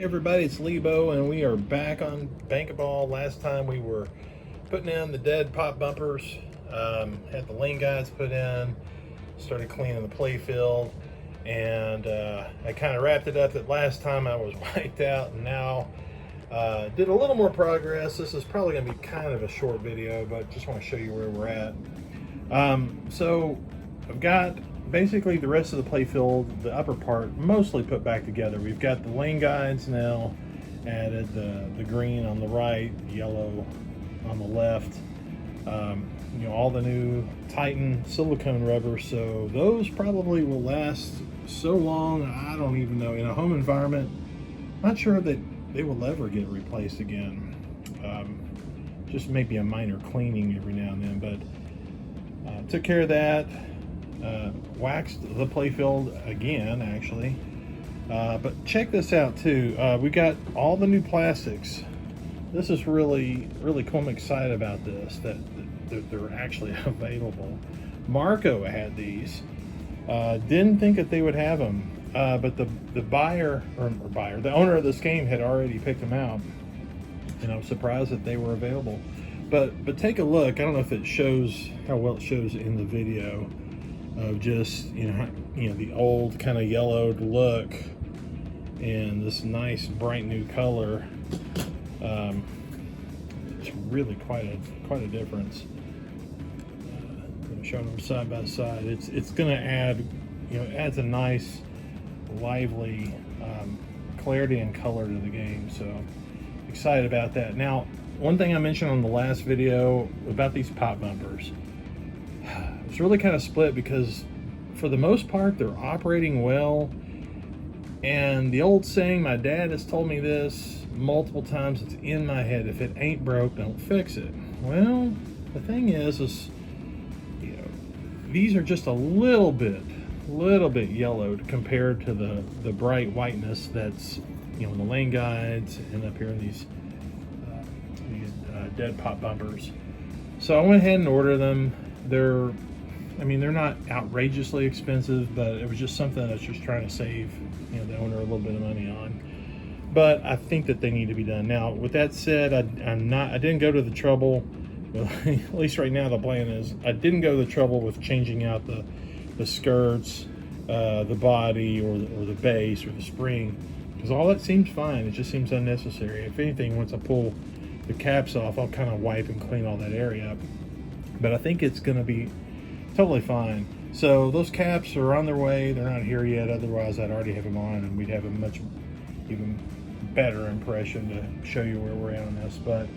Hey everybody, it's Lebo, and we are back on Bankable. Last time we were putting in the dead pop bumpers, had the lane guides put in, started cleaning the playfield, and I kind of wrapped it up that last time I was wiped out, and now did a little more progress. This is probably going to be kind of a short video, but just want to show you where we're at. So I've got basically the rest of the playfield, the upper part, mostly put back together. We've got the lane guides now, added the green on the right, yellow on the left, you know, all the new Titan silicone rubbers, so those probably will last so long, I don't even know. In a home environment, not sure that they will ever get replaced again. Just maybe a minor cleaning every now and then, but took care of that. Waxed the playfield again, actually. But check this out too. We got all the new plastics. This is really cool. I'm excited about this, that they're actually available. Marco had these. Didn't think that they would have them, but the the owner of this game had already picked them out, and I was surprised that they were available. But take a look. I don't know if it shows how well it shows in the video of just you know the old kind of yellowed look and this nice bright new color. It's really quite a difference. I'm showing them side by side. It's going to add, adds a nice lively clarity and color to the game. So excited about that. Now, one thing I mentioned on the last video about these pop bumpers, it's really kind of split because for the most part they're operating well, and the old saying, my dad has told me this multiple times, it's in my head: if it ain't broke, don't fix it. Well, the thing is these are just a little bit yellowed compared to the bright whiteness that's in the lane guides and up here in these dead pop bumpers. So I went ahead and ordered them. They're not outrageously expensive, but it was just something I was just trying to save the owner a little bit of money on. But I think that they need to be done. Now, with that said, I didn't go to the trouble. Well, at least right now the plan is I didn't go to the trouble with changing out the skirts, the body, or the base, or the spring, because all that seems fine. It just seems unnecessary. If anything, once I pull the caps off, I'll kind of wipe and clean all that area up. But I think it's going to be totally fine. So those caps are on their way. They're not here yet. Otherwise, I'd already have them on, and we'd have a much even better impression to show you where we're at on this. But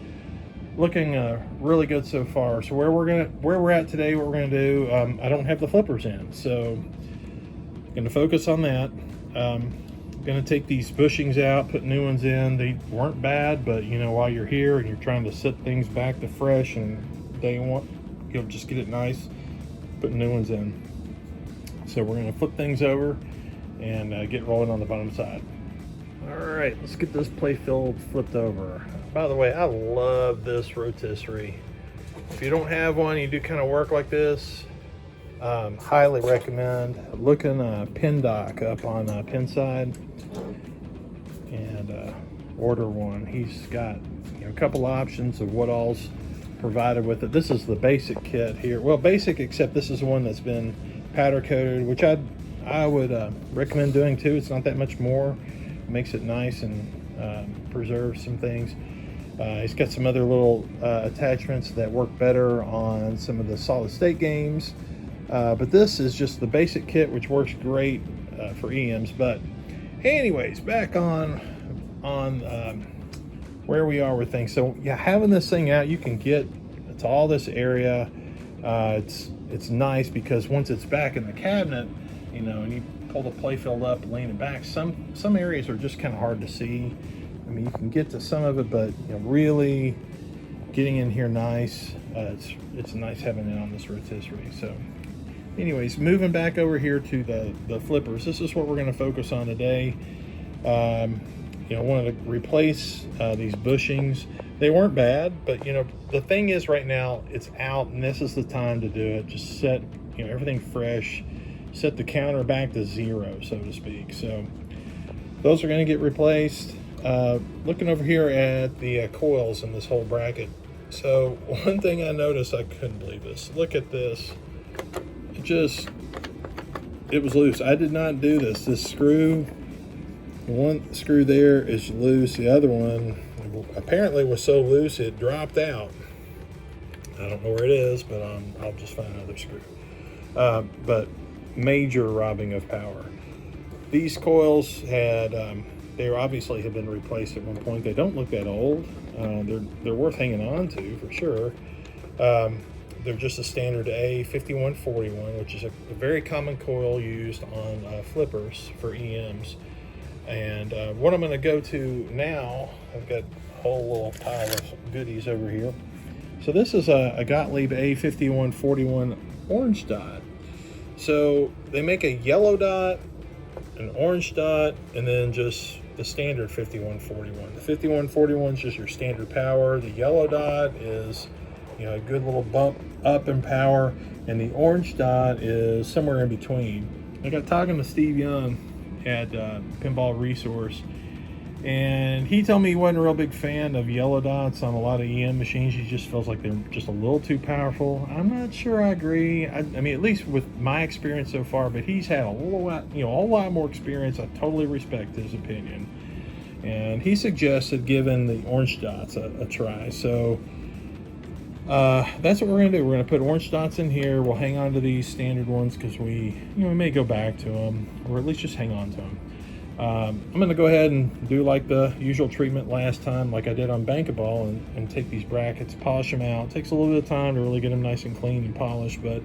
looking really good so far. So where we're at today, what we're gonna do, I don't have the flippers in, so I'm gonna focus on that. Gonna take these bushings out, put new ones in. They weren't bad, but while you're here and you're trying to set things back to fresh and you'll just get it nice, put new ones in. So we're gonna flip things over and get rolling on the bottom side. All right, let's get this playfield flipped over. By the way, I love this rotisserie. If you don't have one, you do kind of work like this, highly recommend looking Pin Doc up on Pinside and order one. He's got a couple options of what all's provided with it. This is the basic kit here. Well, basic, except this is one that's been powder coated, which I would recommend doing too. It's not that much more. It makes it nice and preserves some things. He's got some other little attachments that work better on some of the solid state games, but this is just the basic kit, which works great for EMs. But anyways, back on where we are with things. So yeah, having this thing out, you can get to all this area. It's nice because once it's back in the cabinet, and you pull the playfield up, lean it back, some areas are just kind of hard to see. You can get to some of it, but really getting in here nice. It's nice having it on this rotisserie. So anyways, moving back over here to the flippers. This is what we're going to focus on today. I wanted to replace these bushings. They weren't bad, but the thing is, right now it's out, and this is the time to do it. Just set everything fresh, set the counter back to zero, so to speak. So those are going to get replaced. looking over here at the coils in this whole bracket. So one thing I noticed, I couldn't believe this. Look at this. It was loose. I did not do this. This screw, one screw there is loose. The other one apparently was so loose it dropped out. I don't know where it is, but I'll just find another screw. But major robbing of power. These coils they obviously have been replaced at one point. They don't look that old. They're worth hanging on to for sure. They're just a standard A5141, which is a very common coil used on flippers for EMs. And what I'm going to go to now, I've got a whole little pile of goodies over here. So this is a Gottlieb A5141 orange dot. So they make a yellow dot, an orange dot, and then just the standard 5141. The 5141 is just your standard power. The yellow dot is, a good little bump up in power, and the orange dot is somewhere in between. I got talking to Steve Young at Pinball Resource, and he told me he wasn't a real big fan of yellow dots on a lot of EM machines. He just feels like they're just a little too powerful. I'm not sure I agree. I mean, at least with my experience so far, but he's had a whole lot more experience. I totally respect his opinion. And he suggested giving the orange dots a try. So that's what we're going to do. We're going to put orange dots in here. We'll hang on to these standard ones because we may go back to them, or at least just hang on to them. I'm going to go ahead and do like the usual treatment last time, like I did on Bankable, and take these brackets, polish them out. It takes a little bit of time to really get them nice and clean and polished, but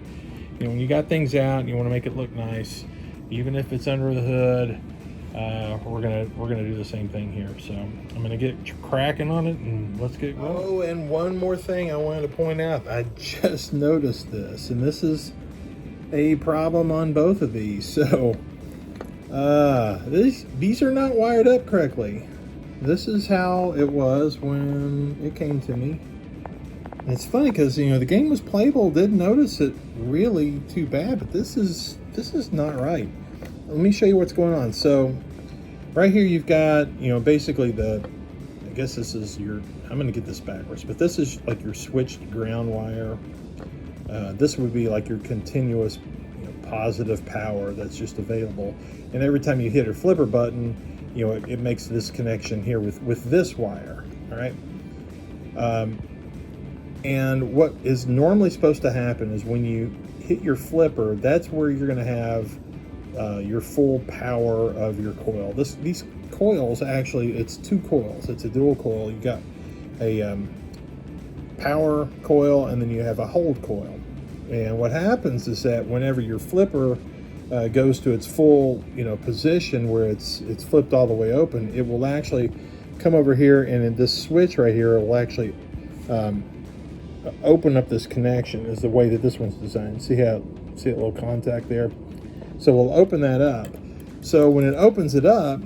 when you got things out and you want to make it look nice, even if it's under the hood, we're gonna do the same thing here. So I'm gonna get cracking on it, and let's get going. Oh, and one more thing I wanted to point out. I just noticed this, and this is a problem on both of these. So these are not wired up correctly. This is how it was when it came to me. And it's funny because the game was playable, didn't notice it really too bad, but this is not right. Let me show you what's going on. So right here you've got basically I guess this is your, I'm gonna get this backwards, but this is like your switched ground wire. This would be like your continuous positive power that's just available, and every time you hit a flipper button, it makes this connection here with this wire. All right. And what is normally supposed to happen is when you hit your flipper, that's where you're going to have your full power of your coil. These coils, actually, it's two coils. It's a dual coil. You got a power coil, and then you have a hold coil. And what happens is that whenever your flipper goes to its full position where it's flipped all the way open, it will actually come over here, and in this switch right here, it will actually open up this connection. Is the way that this one's designed. See that little contact there? So we'll open that up. So when it opens it up,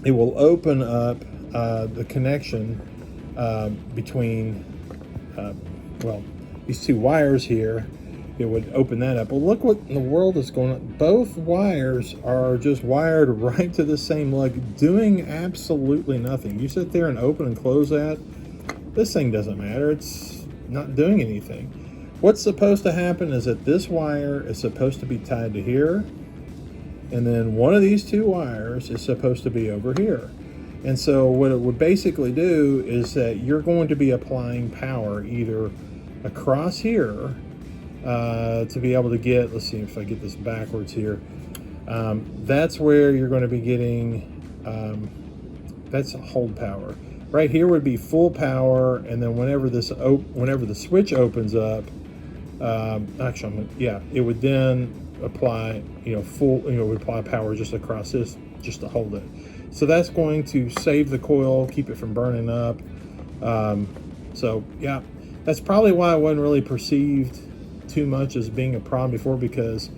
it will open up the connection between these two wires here. It would open that up. Well, look what in the world is going on. Both wires are just wired right to the same lug, doing absolutely nothing. You sit there and open and close that, this thing doesn't matter. It's not doing anything. What's supposed to happen is that this wire is supposed to be tied to here, and then one of these two wires is supposed to be over here. And so what it would basically do is that you're going to be applying power either across here to be able to get, let's see if I get this backwards here, that's where you're going to be getting, that's hold power. Right here would be full power, and then whenever the switch opens up, it would then apply, would apply power just across this, just to hold it. So that's going to save the coil, keep it from burning up. So yeah, that's probably why it wasn't really perceived too much as being a problem before, because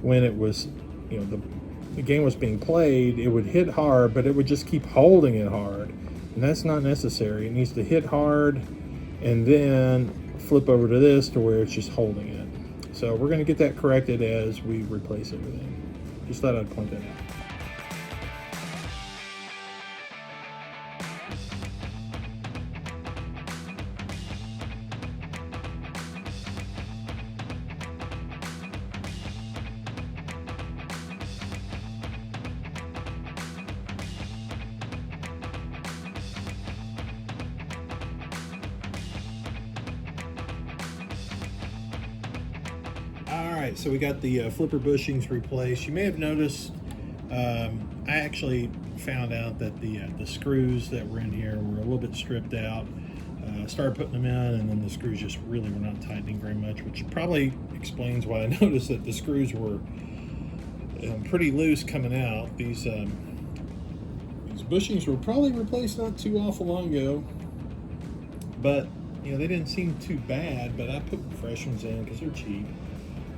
when it was, the game was being played, it would hit hard, but it would just keep holding it hard. And that's not necessary. It needs to hit hard and then flip over to this to where it's just holding it. So we're going to get that corrected as we replace everything. Just thought I'd point that out. Alright, so we got the flipper bushings replaced. You may have noticed I actually found out that the screws that were in here were a little bit stripped out. Started putting them in, and then the screws just really were not tightening very much, which probably explains why I noticed that the screws were pretty loose coming out. These bushings were probably replaced not too awful long ago, but you know, they didn't seem too bad. But I put fresh ones in because they're cheap.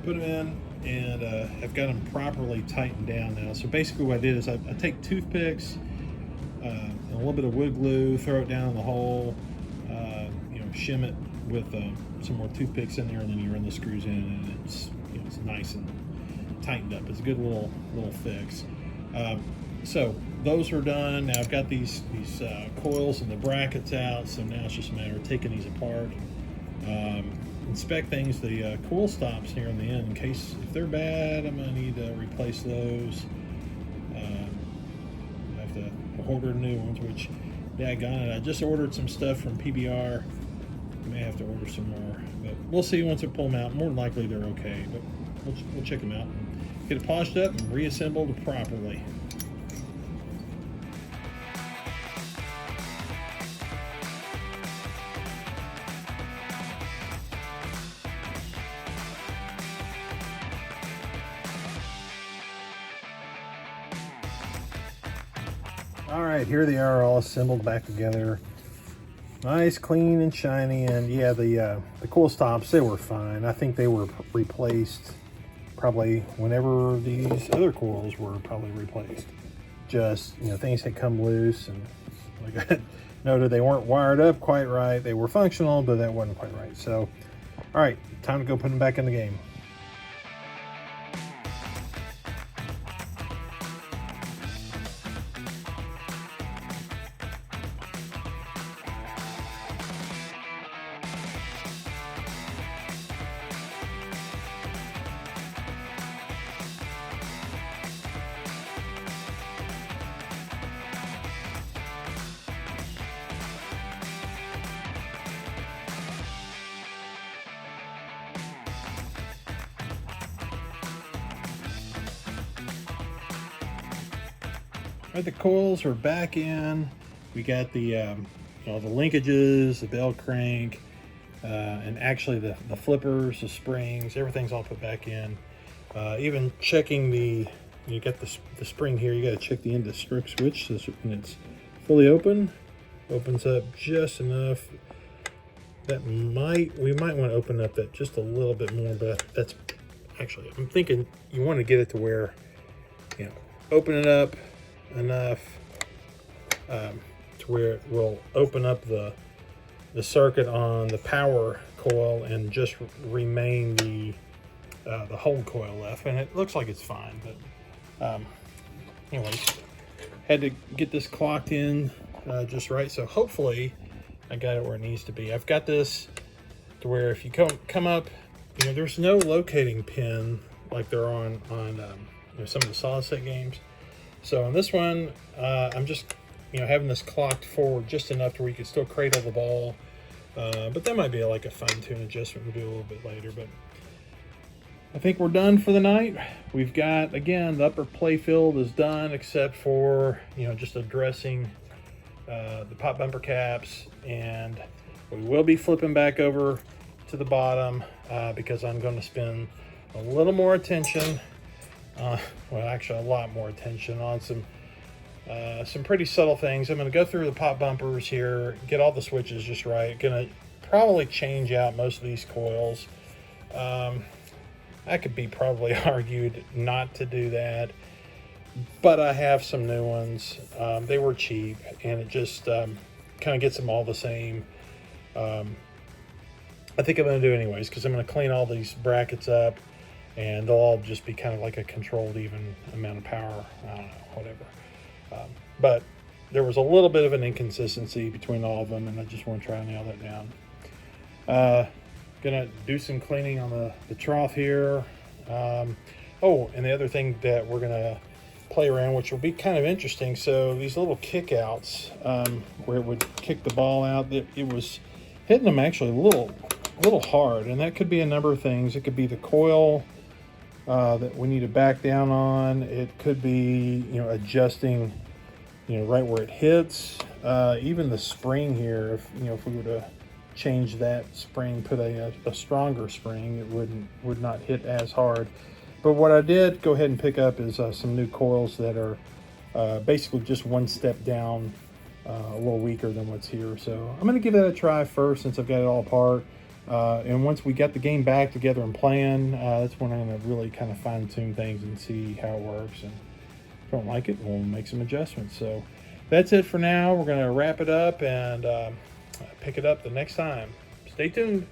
Put them in, and I've got them properly tightened down now. So basically what I did is I take toothpicks and a little bit of wood glue, throw it down in the hole, you know, shim it with some more toothpicks in there, and then you run the screws in, and it's, you know, it's nice and tightened up. It's a good little fix. So those are done. Now I've got these coils and the brackets out, so now it's just a matter of taking these apart. Inspect things, the coil stops here in the end, in case if they're bad, I'm gonna need to replace those. I have to order new ones, which, yeah, I got it. I just ordered some stuff from PBR. I may have to order some more, but we'll see once I pull them out. More than likely they're okay, but we'll check them out and get it polished up and reassembled properly. All right, here they are, all assembled back together. Nice, clean, and shiny. And yeah, the coil stops, they were fine. I think they were replaced probably whenever these other coils were probably replaced. Just, you know, things had come loose, and like I noted, they weren't wired up quite right. They were functional, but that wasn't quite right. So, all right, time to go put them back in the game. All right, the coils are back in. We got the you know, the linkages, the bell crank, and actually the flippers, the springs, everything's all put back in. Even checking you got the spring here, you got to check the end of the stroke switch so when it's fully open, opens up just enough. That we might want to open up that just a little bit more, but that's actually, I'm thinking you want to get it to where, you know, open it up enough to where it will open up the circuit on the power coil and just remain the hold coil left, and it looks like it's fine. But anyways, had to get this clocked in just right, so hopefully I got it where it needs to be. I've got this to where if you come up, you know, there's no locating pin like there are on you know, some of the solid state games. So on this one, I'm just, you know, having this clocked forward just enough to where you can still cradle the ball. But that might be like a fine-tune adjustment we'll do a little bit later. But I think we're done for the night. We've got, again, the upper playfield is done, except for, you know, just addressing the pop bumper caps. And we will be flipping back over to the bottom because I'm going to spend a little more attention, well, actually a lot more attention on some pretty subtle things. I'm going to go through the pop bumpers here, get all the switches just right. Going to probably change out most of these coils. I could be probably argued not to do that, but I have some new ones. They were cheap, and it just kind of gets them all the same. I think I'm going to do it anyways, because I'm going to clean all these brackets up, and they'll all just be kind of like a controlled even amount of power. I don't know, whatever. But there was a little bit of an inconsistency between all of them, and I just want to try and nail that down. Gonna do some cleaning on the trough here. Oh, and the other thing that we're gonna play around, which will be kind of interesting. So these little kick outs, where it would kick the ball out, it was hitting them actually a little hard, and that could be a number of things. It could be the coil that we need to back down on. It could be, adjusting, right where it hits. Even the spring here, if we were to change that spring, put a stronger spring, it would not hit as hard. But what I did go ahead and pick up is some new coils that are basically just one step down, a little weaker than what's here. So I'm going to give that a try first, since I've got it all apart. And once we got the game back together and playing, that's when I'm going to really kind of fine tune things and see how it works. And if I don't like it, we'll make some adjustments. So that's it for now. We're going to wrap it up and pick it up the next time. Stay tuned.